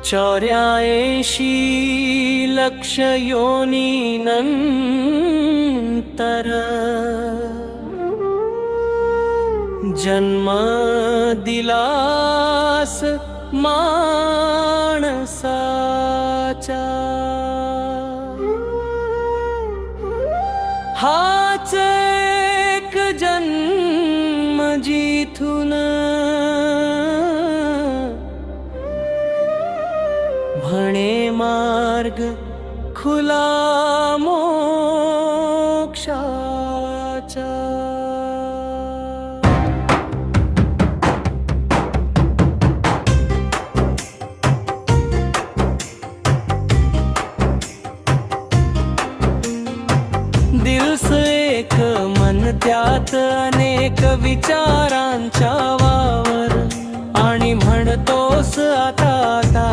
84 लक्ष योनीनंतर जन्म दिलास माणसाचा, हाच एक जन्म जिथून म्हणे मार्ग खुला मोक्षाचा। दिल से एक मन त्यात अनेक विचारांच्या वावर, आणि म्हणतोस आता आता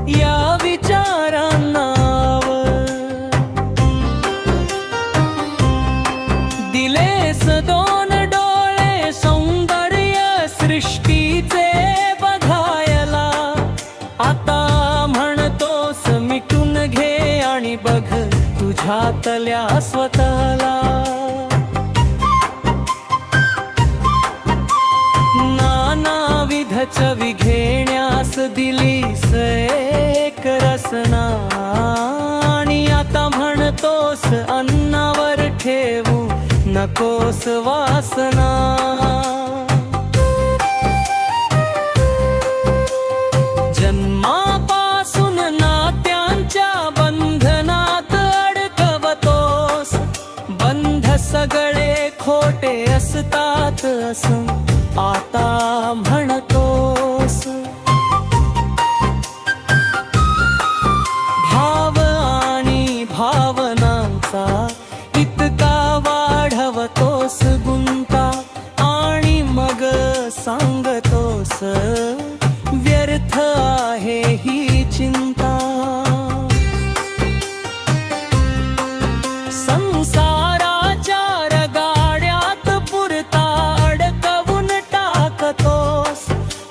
या विचारांनाव। दिलेस दोन डोळे सौंदर्य सृष्टीचे बघायला, आता म्हणतोस मिटून घे आणि बघ तुझ्यातल्या स्वतःला। नानाविध चवी घेण्यास दिलीस एक रसना, आणि आता म्हणतोस अन्नावर ठेवू नकोस वासना। जन्मापासून नात्यांच्या बंधनात अडकवतोस, बंध सगळे खोटे असतात असं आता म्हणतोस। भाव आणि भावनांचा इतका वाढवतोस गुंता, आणि मग सांगतोस व्यर्थ आहे ही चिंता। संसाराच्या रगाड्यात पुरता अडकवून टाकतोस,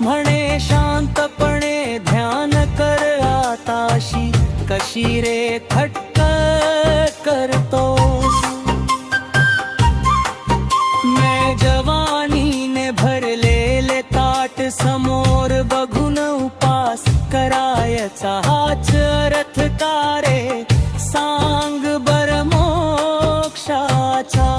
म्हणे शांतपणे ध्यान कर आताशी कशी रे थट्ट करतोस। मैं जवानीने भरलेले ताट समोर बघून उपास करायचा हाच अर्थ का रे, सांग बर मोक्षाचा।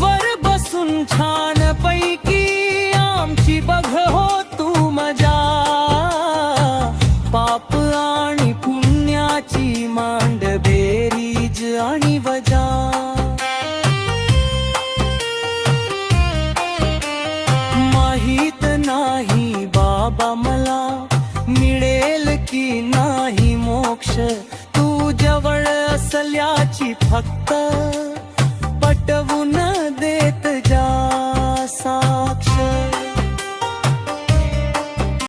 वर बसून छान पैकी आमची बघ हो तू मजा, पाप आणि पुण्याची मांड बेरीज आणि वजा। माहित नाही बाबा मला मिळेल की नाही मोक्ष, तू जवळ असल्याची फक्त पटवून देत जा साक्ष।